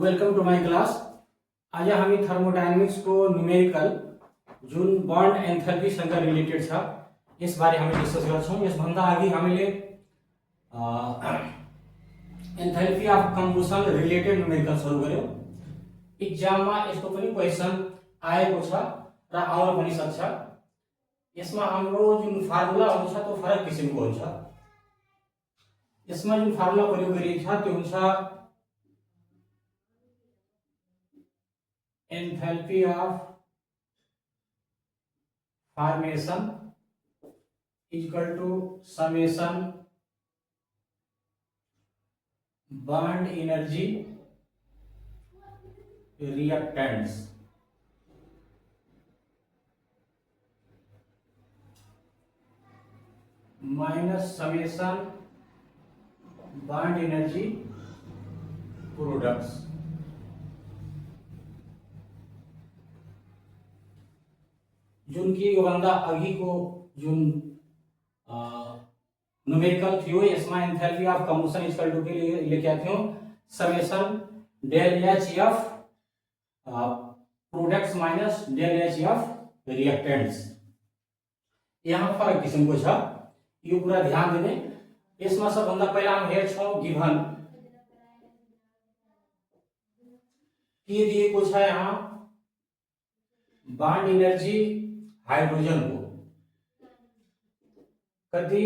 Welcome to my class. आज आम्ही thermodynamics को न्यूमेरिकल जो बॉन्ड एंथैल्पी संग रिलेटेड था इस बारे हमें डिस्कस कर छौ। इस भंदा आगे हमें enthalpy of combustion related numerical शुरू गर्यो। एग्जाम में इसको पनि क्वेशन आएको छ र आउन पनि सक्छ। यसमा हाम्रो जुन फार्मुला हुन्छ त्यो फरक किसिमको हुन्छ। यसमा जुन फार्मुला प्रयोग गरिएको छ त्यो हुन्छ enthalpy of formation is equal to summation bond energy reactants minus summation bond energy products। जुन की बंदा अघि को जुन न्यूमेरिकल थियो यसमा enthalpy of combustion equal to के लिए लेके थियो summation del H F products minus del H F reactants. यहाँ फरक किसिम को छ, यो पूरा ध्यान देने। इसमें सबभन्दा पहिला हम हेर्छौं गिभन के दिएको छ। यहाँ बॉन्ड एनर्जी हाइड्रोजन को कति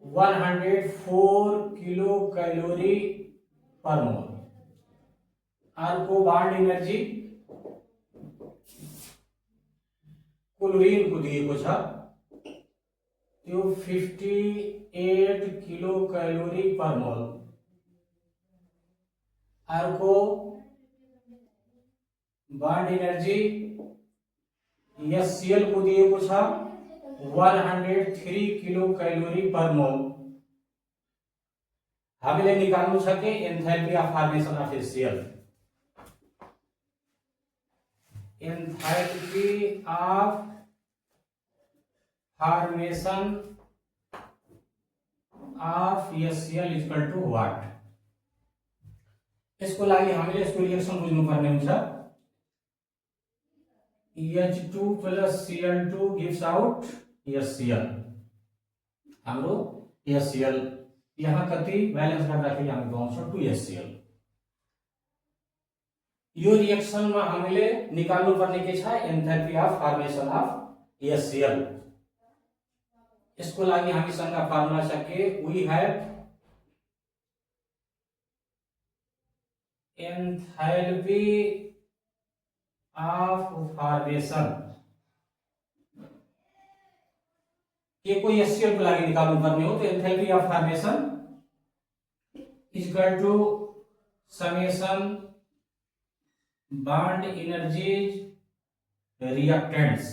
104 किलो कैलोरी पर मोल, और को बॉन्ड एनर्जी क्लोरीन को दिएको छ त्यो 58 किलो कैलोरी पर मोल, और को बॉन्ड एनर्जी HCl को दिएको छ 103 किलो कैलोरी पर मोल। हामीले निकाल्नु छ के enthalpy of formation of HCl। Enthalpy of formation of HCl equal to what. इसको लागि हामीले यसको रिएक्सन बुझ्नु पर्ने हुन्छ। H2 plus Cl2 gives out HCl। हाम्रो HCl यहाँ कति बैलेंस गर्दाखेरि हामी पाउँछौं 2HCl। यो रिएक्सन में हामीले निकाल्नु पर्ने के छ enthalpy of formation of HCl। इसको लागि हामीसँग फार्मुला छ के we have enthalpy of formation ये कोई HCl को लागि निकाल्नु पर्ने हो तो enthalpy of formation equal to summation bond energies reactants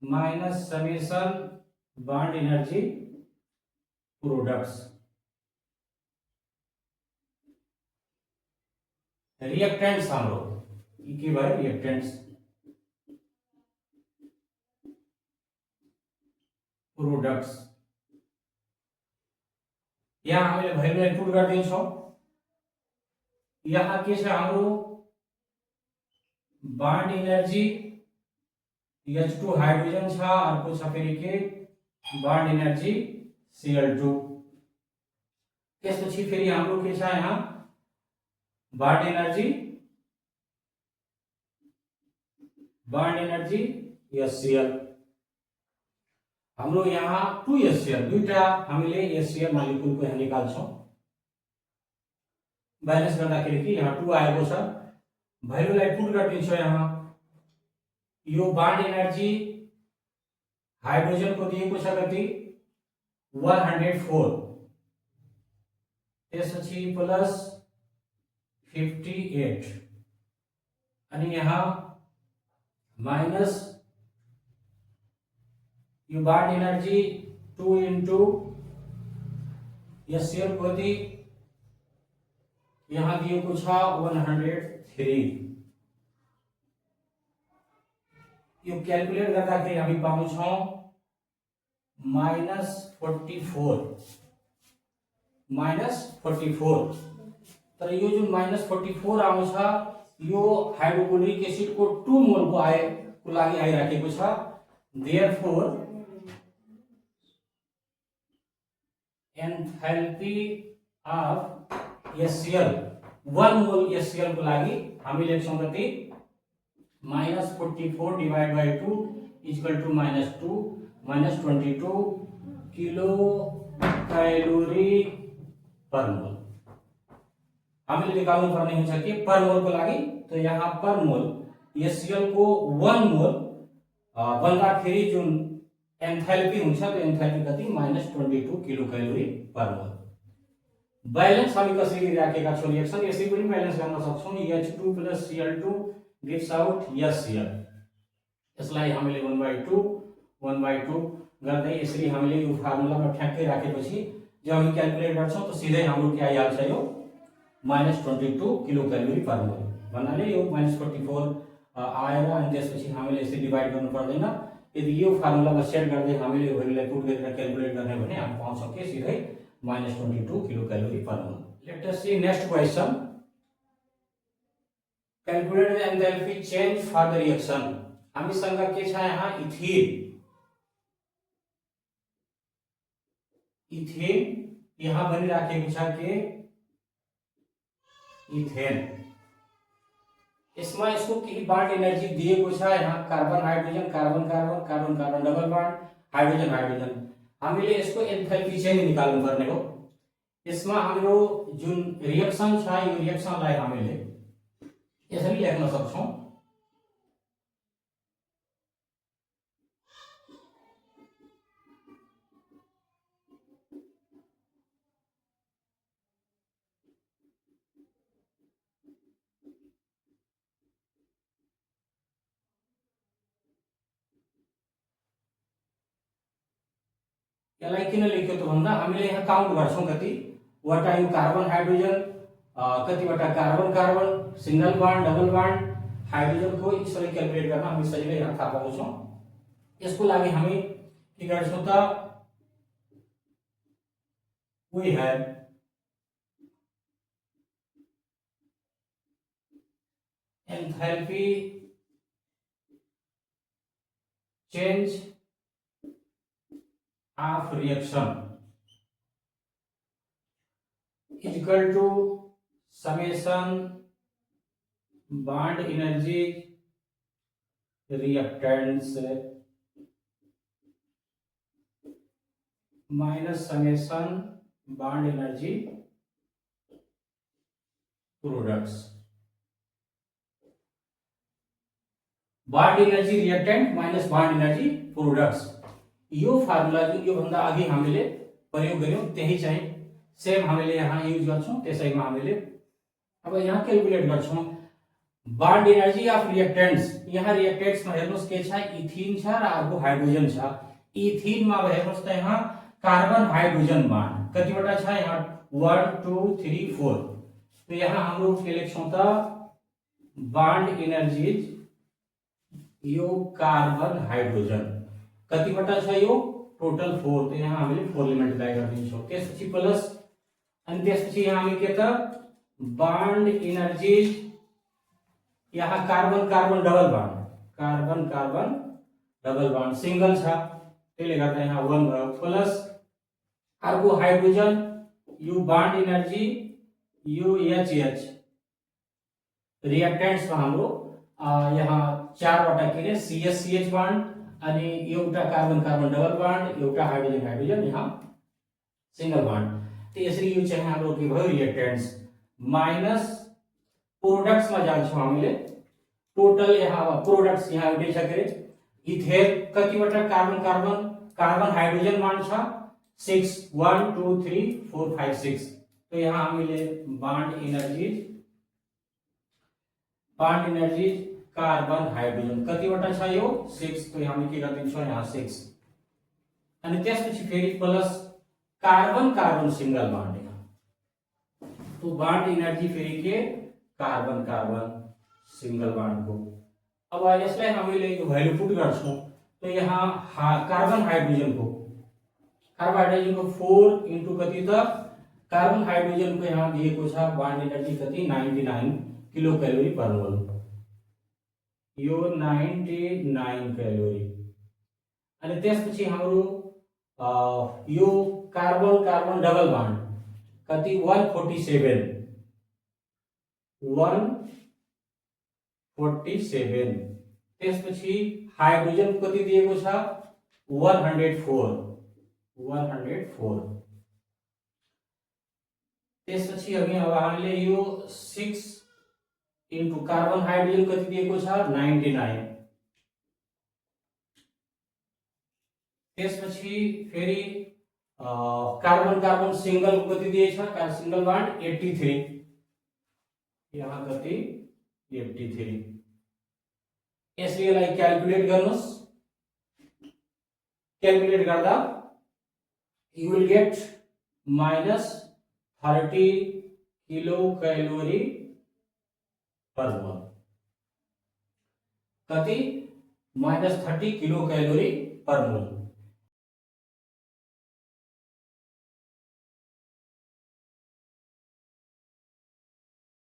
minus summation bond energy products. Reactants हाम्रो के भयो रिएक्टेंट्स प्रोडक्ट्स। यहाँ हामीले भ्यालु इनपुट गरिदिन्छौं। यहाँ के छ हाम्रो बॉन्ड एनर्जी H2 हाइड्रोजन छ, अर्को छ फेरि के बॉन्ड एनर्जी Cl2। त्यसपछि फेरि हाम्रो के छ यहाँ बॉन्ड एनर्जी HCl। हाम्रो यहाँ 2HCl दुईटा हामीले HCl मोलिक्युल को यहाँ निकाल्छौं। बैलेंस गर्दाखेरि के यहाँ 2 आएको छ, भ्यालुलाई पुट गरिदिन्छौं। यहाँ यो बॉन्ड एनर्जी हाइड्रोजन को दिएको छ कति 104, त्यसपछि प्लस 58 अनि यहाँ माइनस यो बॉन्ड एनर्जी 2 इंटू HCl कति यहाँ दिएको छ 103। यो क्याल्कुलेट गर्दाखेरि हामी पाउँछौं -44 तर यो जुन -44 आउँछ यो हाइड्रोक्लोरिक एसिड को 2 मोल को लागि आइराखेको छ। Therefore enthalpy of HCl 1 mole HCl को लागि हामी लेख्छौं कति -44 divide by 2 equal to -2 -22 kilo calorie per mole. हामीले निकाल्नु पर्ने हुन्छ कि पर मोल को लागि तो यहाँ पर मोल HCl को 1 मोल बन्दाखेरि जुन एन्थाल्पी हुन्छ त्यो एन्थाल्पी कति -22 किलो कैलोरी पर मोल। बैलेन्स हामी कसरी राखेका छौं रिएक्सन यसरी पनि बैलेन्स गर्न सक्छौं। H2 + Cl2 gives out HCl। यसलाई हामीले 1/2 गर्दै यसरी हामीले यो फर्मुलामा ठ्याक्कै राखेपछि जब हामी क्याल्कुलेट गर्छौं तो सिधै हाम्रो के आइहाल्छ यो -22 किलो कैलोरी पर मोल। भन्नाले यो -44 आएर अनि त्यसपछि हामीले यसरी डिवाइड गर्नु पर्दैन। यदि यो फर्मुलामा सेट गर्दै हामीले भ्यालुलाई पुट गरेर क्याल्कुलेट गर्ने भने हामी पाउँछौं कि सिधै -22 kilo calorie per mole. Let us see next question. Calculate the enthalpy change for the reaction. हामीसँग के छ यहाँ इथेन यहाँ भनिराखेको छ के इथेन। यसमा यसको केही बान्ड एनर्जी दिएको छ। यहाँ carbon hydrogen carbon carbon carbon carbon double band hydrogen hydrogen. हामीले यसको एन्थाल्पी चेन्ज निकाल्नु पर्ने हो। यसमा हाम्रो जुन रिएक्सन छ यो रिएक्सनलाई हामीले यसरी लेख्न सक्छौं यसलाई किन लेख्यो त भन्दा हामीले यहाँ काउन्ट गर्छौं कति वटा यो कार्बन हाइड्रोजन कतिवटा carbon carbon single band double band hydrogen को यसरी क्याल्कुलेट गर्न हामी सजिलै यहाँ थाहा पाउँछौं। यसको लागि हामी के गर्छौं त we have enthalpy change of reaction is equal to summation bond energy reactants minus summation bond energy products। bond energy reactant minus bond energy products yo formula जुन यो भन्दा अघि हामीले प्रयोग गर्यौं त्यही चाहिँ सेम हामीले यहाँ युज गर्छौं। त्यसैमा हामीले अब यहाँ क्याल्कुलेट गर्छौं बान्ड एनर्जी अफ रिएक्टेन्ट्स। यहाँ रिएक्टेन्ट्स मा हेर्नुस् के छ इथिन छ र अर्को हाइड्रोजन छ। इथिन मा हेर्नुस् त यहाँ कार्बन हाइड्रोजन बान्ड कतिवटा छ यहाँ 1 2 3 4 तो यहाँ हाम्रो के लेख्छौं त बान्ड एनर्जीज यो कार्बन हाइड्रोजन कतिवटा छ यो टोटल 4 तो यहाँ हामीले 4 ले मल्टिप्लाई गर्दिन्छौं। त्यसपछि प्लस अनि त्यसपछि यहाँ हामी के त बान्ड एनर्जीज यहाँ carbon carbon double band single छ त्यसले गर्दा यहाँ 1 भयो प्लस अर्को हाइड्रोजन यो बान्ड एनर्जी यो HH रिएक्टेन्ट्स मा हाम्रो यहाँ 4 वटा के रे CH बान्ड अनि एउटा कार्बन कार्बन डबल बान्ड एउटा हाइड्रोजन हाइड्रोजन यहाँ सिंगल बान्ड। तो यसरी यो चाहिँ हाम्रो के भयो रिएक्टेन्ट्स माइनस प्रोडक्ट्स मा जान्छौं हामीले टोटल यहाँ प्रोडक्ट्स यहाँ एउटै छ के इथेन कतिवटा carbon carbon carbon hydrogen band छ 6 1 2 3 4 5 6 तो यहाँ हामीले बान्ड एनर्जी कार्बन हाइड्रोजन कतिवटा छ यो 6 तो हामी के गर्दिन्छौं यहाँ 6 अनि त्यसपछि फेरि plus carbon carbon single band यहाँ तो बान्ड एनर्जी फेरि के कार्बन कार्बन सिंगल बान्ड को। अब यसलाई हामीले यो भ्यालु पुट गर्छौं तो यहाँ कार्बन हाइड्रोजन को कार्बोहाइड्रोजनको 4 इन्टु कति त कार्बन हाइड्रोजनको यहाँ दिएको छ बान्ड एनर्जी कति 99 किलो क्यालोरी पर मोल। यो 99 क्यालोरी। अनि त्यसपछि हाम्रो यो कार्बन कार्बन डबल बान्ड कति 147 त्यसपछि हाइड्रोजन कति दिएको छ 104 त्यसपछि अब हामीले यो 6 इन्टु कार्बन हाइड्रोजन कति दिएको छ 99 त्यसपछि फेरि कार्बन कार्बन सिंगल कति दिएछ सिंगल बान्ड 83 यहाँ कति 83 यसलाई क्याल्कुलेट गर्नुस् क्याल्कुलेट गर्दा you will get -30 kilo calorie per mole कति -30 किलो क्यालोरी पर मोल।